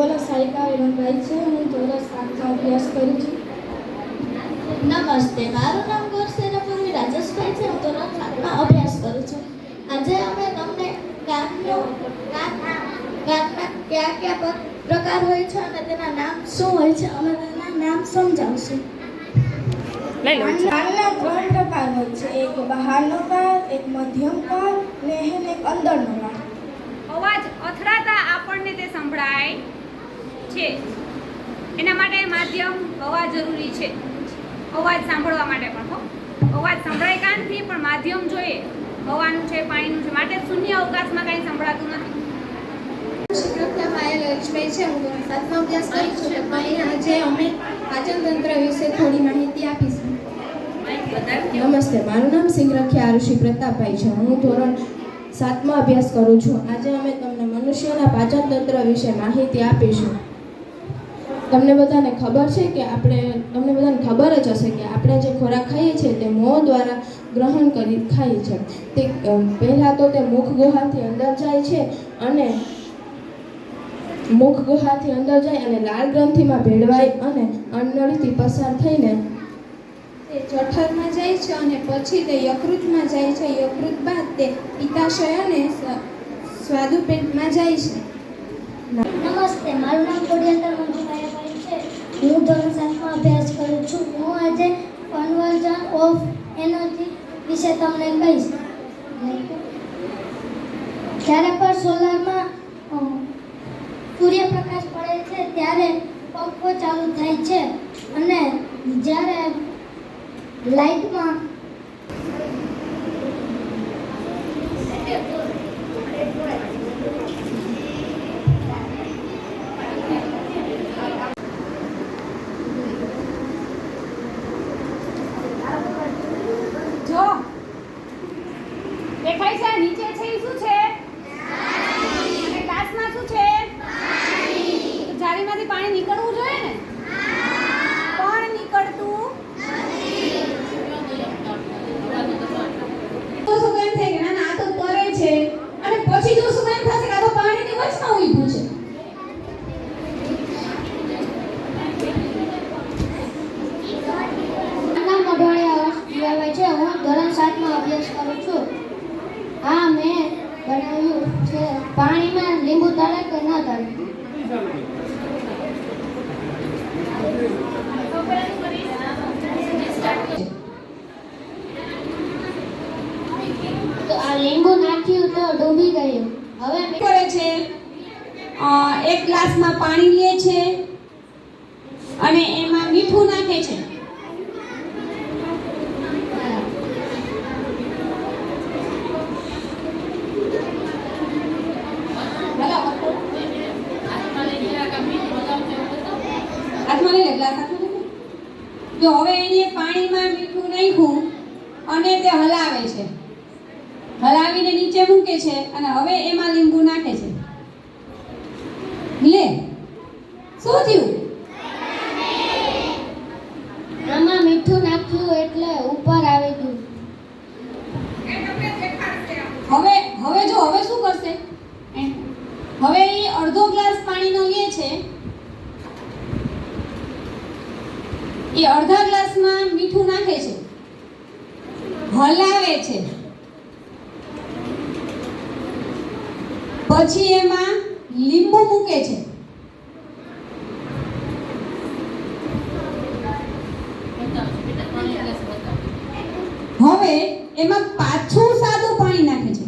બોલો સાયકા વિરમભાઈ છે. હું ધોરણ 7માં અભ્યાસ કરું છું. નમસ્તે, મારું નામ ગોરસેરાપુરી રાજેશભાઈ છે. હું ધોરણ 7માં અભ્યાસ કરું છું. આજે અમે તમને ગામના કયા પ્રકાર હોય છે અને તેના નામ શું હોય છે અમે તેના નામ સમજાવશું. ગામના 3 પ્રકાર હોય છે. એક બહારનો કાર, એક મધ્યમ કાર અને એક અંદરનો કાર. અવાજ અથડાતા આપણને તે સંભળાય છે. એના માટે માધ્યમ હવા જરૂરી છે. અવાજ સાંભળવા માટે પણ અવાજ સંભળાય કાનથી, પણ માધ્યમ જોઈએ હવાનું છે, પાણીનું છે. માટે શૂન્ય અવકાશમાં કંઈ સંભળાતું નથી. લક્ષ્મી છે. હું ધોરણ 7માં અભ્યાસ કરું છું. આજે અમે પાચન તંત્ર વિશે થોડી માહિતી આપીશું. નમસ્તે, મારું નામ સિંગરખિયા આરુષિ પ્રતાપભાઈ છે. હું ધોરણ 7માં અભ્યાસ કરું છું. આજે અમે તમને મનુષ્યના પાચન તંત્ર વિશે માહિતી આપીશું. તમને બધાને ખબર છે કે તમને બધાને ખબર જ હશે કે આપણે જે ખોરાક ખાઈએ છીએ તે મોં દ્વારા ગ્રહણ કરી ખાઈએ છીએ. તે પહેલાં તો તે મુખ ગુહાથી અંદર જાય છે અને લાળ ગ્રંથિમાં ભેળવાય અને અન્નનળીથી પસાર થઈને તે જઠરમાં જાય છે અને પછી તે યકૃતમાં જાય છે. યકૃત બાદ તે પિત્તાશય અને સ્વાદુપિંડમાં જાય છે. નમસ્તે, મારું નામ કોડિયાકર મંજુભાઈ છે. હું ધોરણ 7માં અભ્યાસ કરું છું. હું આજે કન્વર્ઝન ઓફ એનર્જી વિશે તમને કહીશ. જ્યારે પણ સોલારમાં સૂર્યપ્રકાશ પડે છે ત્યારે પંખો ચાલુ થાય છે અને જ્યારે લાઇટમાં જો દેખાય છે નીચે છે એ શું છે? અને ગ્લાસમાં શું છે? તો જારીમાંથી પાણી નીકળવું જોઈએ ને, પણ નીકળતું તો શું કેમ થાય કે ના આ તો તરે છે અને પછી જો શું કેમ થશે કે આ તો પાણીની વચમાં ઊભું છે. હું ધોરણ 7માં અભ્યાસ કરું છું. આ મેં બનાવ્યું છે. પાણીમાં લીંબુ તળે કે ન તળે? તો આ લીંબુ નાખ્યું તો ડૂબી ગયું. હવે કરે છે એક ગ્લાસમાં પાણી લે છે અને એમાં મીઠું નાખે છે. જો હવે એને પાણીમાં મીઠું નાખ્યું અને તે હલાવે છે, હલાવીને નીચે મૂકે છે અને હવે એમાં લીંબુ નાખે છે. લે શું થયું? આમાં મીઠું નાખ્યું એટલે ઉપર આવી ગયું. હવે શું કરશે? હવે એ અડધો ગ્લાસ પાણીનો લે છે. એ અડધા ગ્લાસમાં મીઠું નાખે છે, હલાવે છે, પછી એમાં લીંબુ મૂકે છે. હવે એમાં પાછું સાદું પાણી નાખે છે.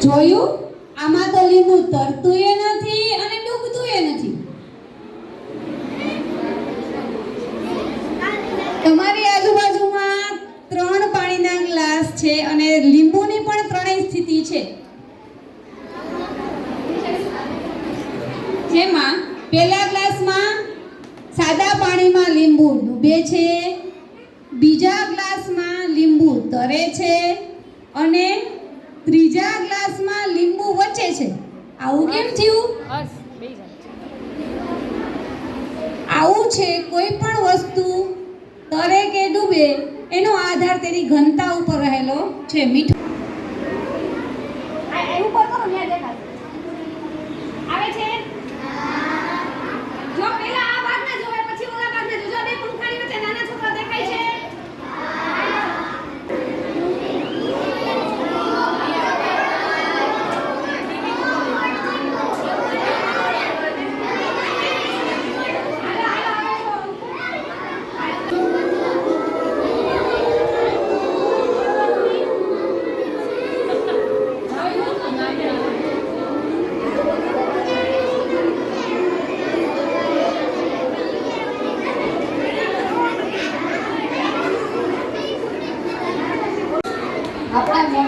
જોયું? આમાં તો લીંબુ તરતુંય નથી અને ડૂબતુંય નથી. તમારી આજુબાજુમાં 3 પાણીના ગ્લાસ છે અને લીંબુની પણ 3 સ્થિતિ છે. જેમાં પહેલા ગ્લાસમાં સાદા પાણીમાં લીંબુ ડૂબે છે, બીજા ગ્લાસમાં લીંબુ તરે છે અને ત્રીજા ગ્લાસમાં લીંબુ વચ્ચે છે. આવું કેમ થયું? આવું છે. કોઈ પણ વસ્તુ તરે કે ડૂબે એનો આધાર તેની ઘનતા ઉપર રહેલો છે. મીઠું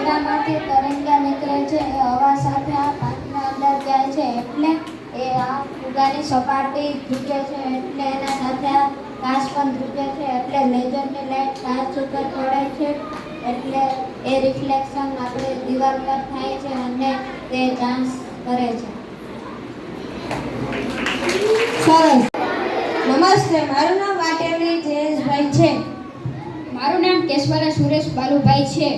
તેનામાંથી તરંગા નીકળે છે એ હવા સાથે આ પાંખના અંદર જાય છે એટલે એ આ ફુગાની સપાટી ઝૂકે છે એટલે એના સાથે આ કાચ પણ ઝૂકે છે એટલે લેઝરની લાઇટ કાચ ઉપર પડે છે એટલે એ રિફ્લેક્શન આપણે દિવાલ પર થાય છે અને તે ડાન્સ કરે છે. સરસ. નમસ્તે, મારું નામ વાટેલી જયેશભાઈ છે. મારું નામ કેશવાલા સુરેશ બાલુભાઈ છે.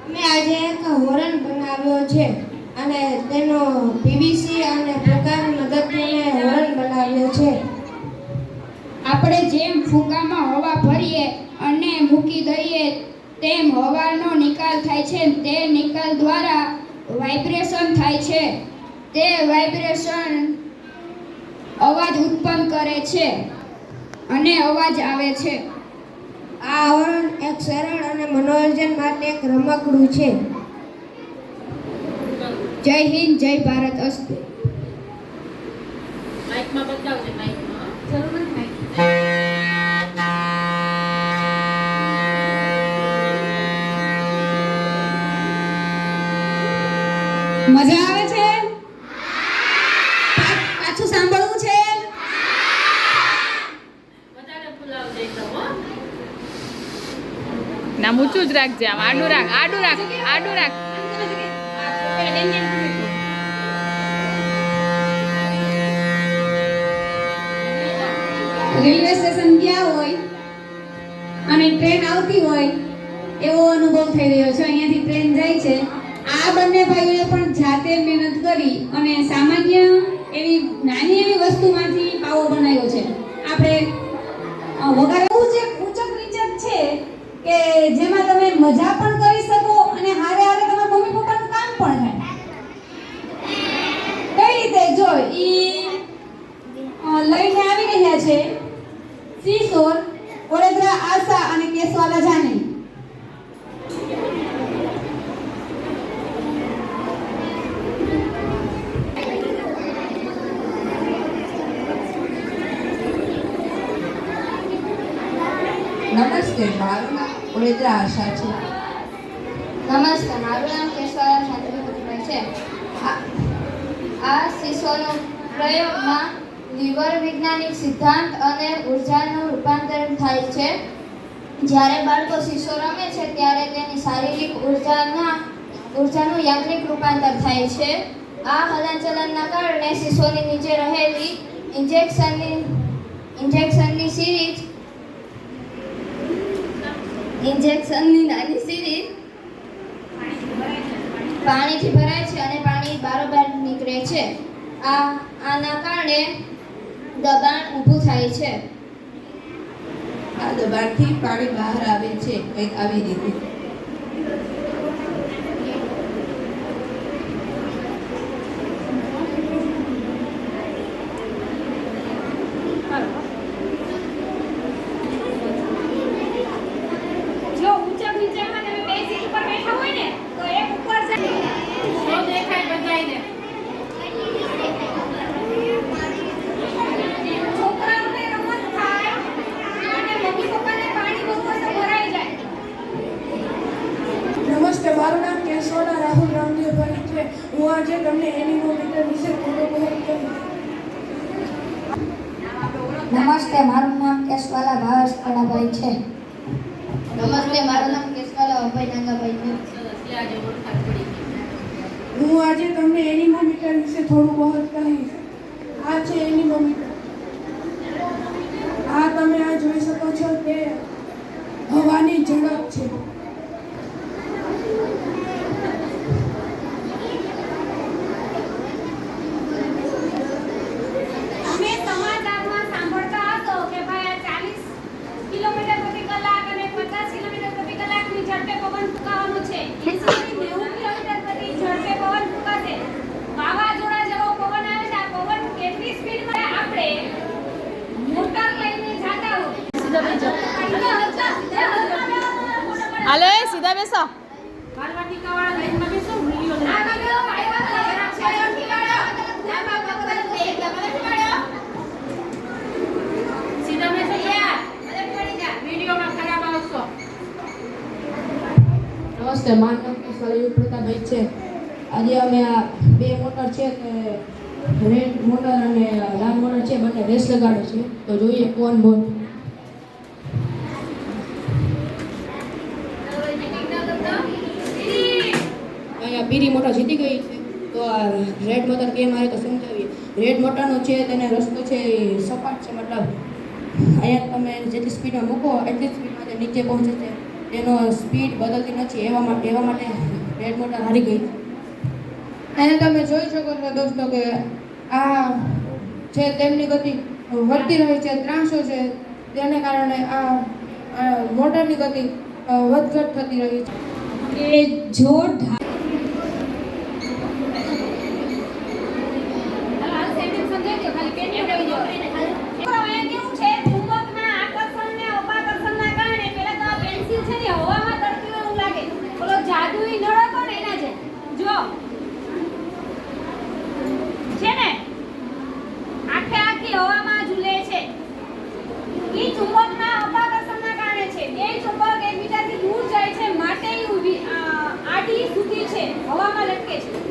અમે આજે એક હોરન બનાવ્યો છે અને તેનો પીવીસી અને પ્રકારની મદદથી અમે હોરન બનાવ્યો છે. આપણે જેમ ફુગામાં હવા ભરીએ અને મૂકી દઈએ તેમ હવાનો નિકાલ થાય છે. તે નિકાલ દ્વારા વાઇબ્રેશન થાય છે. તે વાઇબ્રેશન અવાજ ઉત્પન્ન કરે છે અને અવાજ આવે છે. આ હોરન એક સરળ અને મનોરંજન માટે એક રમકડું છે. જય હિન્દ, જય ભારત અસ્તુ. મજા આવે છે? પાછું સાંભળવું છે? ના ઊંચું જ રાખજે, આમ આડું રાખ, આડું રાખ, આડું રાખ. રેલવે સ્ટેશન ગયા હોય અને ટ્રેન આવતી હોય એવો અનુભવ થઈ રહ્યો છે. અહીંયાથી ટ્રેન જાય છે. આ બંને ભાઈઓએ પણ જાતે મહેનત કરી અને સામાન્ય એવી નાની એવી વસ્તુમાંથી પાવો બનાવ્યો છે. આપણે વગાડવું છે ઊંચક નીચક છે કે જેમાં તમે મજા પણ કરી શકો અને હારે હારે તમારા મમ્મી પપ્પાનું કામ પણ થાય. કઈ રીતે જો ઈ લઈને આવી રહ્યા છે સીસોર, વડોદરા આશા અને કેશવાલા જાની. નમસ્તે, મારું નામ વડોદરા આશા છે. નમસ્તે, મારું નામ કેશવાલા શાંતિભાઈ છે. આ શિશુનો પ્રયોગમાં લીવર વૈજ્ઞાનિક સિદ્ધાંત અને ઉર્જાનું રૂપાંતરણ થાય છે. જ્યારે બાળકો શિશુ રમે છે ત્યારે તેની શારીરિક ઉર્જાનું યાંત્રિક રૂપાંતર થાય છે. આ હલનચલનના કારણે શિશુની નીચે રહેલી ઇન્જેક્શનની નાની સિરીઝ પાણીથી ભરાય છે અને પાણી બારોબાર નીકળે છે. આના કારણે દબાણ ઊભું થાય છે. આ દબાણથી પાણી બહાર આવે છે, કંઈક આવી રીતે. જો ઊંચક નીચકમાં તમે બે સીટ ઉપર બેઠા હોય ને તો એક ઉપર જાય તો દેખાય બધાયને. છોકરાઓને રમત થાય અને મમ્મી પપ્પાને પાણી બહુ ભરાઈ જાય. નમસ્તે, મારું નામ કેશવાલા રાહુલ રામદેવભાઈ છે. હું આજે તમને એનિમોમીટર વિશે થોડો બહુ કહીશ. નમસ્તે, મારું નામ કેશવાલા ભાવેશ કડાભાઈ છે. નમસ્તે, મારું નામ કેશવાલા અભય નાગાભાઈ છે. હું આજે તમને એનિમોમીટર વિશે થોડું બહુ કહીશ. આ છે એનિમોમીટર. આ તમે આ જોઈ શકો છો તે હવાની ઝડપ છે. તમે સમાચારમાં સાંભળતા હશો કે ભાઈ 40 કિલોમીટર પ્રતિ કલાક અને 50 કિલોમીટર પ્રતિ કલાકની ઝડપે પવન ફૂંકાવાનો છે. 80 થી 90 કિલોમીટર પ્રતિ ઝડપે પવન ફૂંકાશે. વાવાઝોડા જેવો પવન આવે છે. આ પવન કેટલી સ્પીડમાં આપણે મોટર લઈને જાતા હોય. હાલો, એ સીધા બેસો. બાલવાટિકાવાળા લાઈનમાં બેસો. આ બાજુ આવ્યા છે. સીધા બેસો યાર. વિડીયોમાં ખરાબ આવશો. નમસ્તે, મારું નામ ખાલી પ્રતાપભાઈ છે. આજે અમે આ બે મોટર છે તે રેડ મોટર અને લાલ મોટર છે બંને રેસ લગાડે છે. તો જોઈએ કોણ બોલ. અહીંયા પીરી મોટર જીતી ગઈ છે. તો આ રેડ મોટર કેમ આવે તો સમજાવીએ. રેડ મોટરનો છે તેને રસ્તો છે એ સપાટ છે, મતલબ અહીંયા તમે જેટલી સ્પીડમાં મૂકો એટલી સ્પીડમાં તે નીચે પહોંચે છે. તેનો સ્પીડ બદલતી નથી. એવા માટે રેડ મોટર હારી ગઈ. અહીંયા તમે જોઈ શકો છો દોસ્તો કે આ છે તેમની ગતિ વધતી રહી છે, 300 છે. તેને કારણે આ મોટરની ગતિ વધઘટ થતી રહી છે. કે જો જાદુઈ નળો તો ને એના છે જો છે ને આખી હવામાં ઝૂલે છે. ઈ ચુંબકના અપાકર્ષણના કારણે છે. બે ચુંબક એકબીજાથી દૂર જાય છે માટે આડી સુધી છે, હવામાં લટકે છે.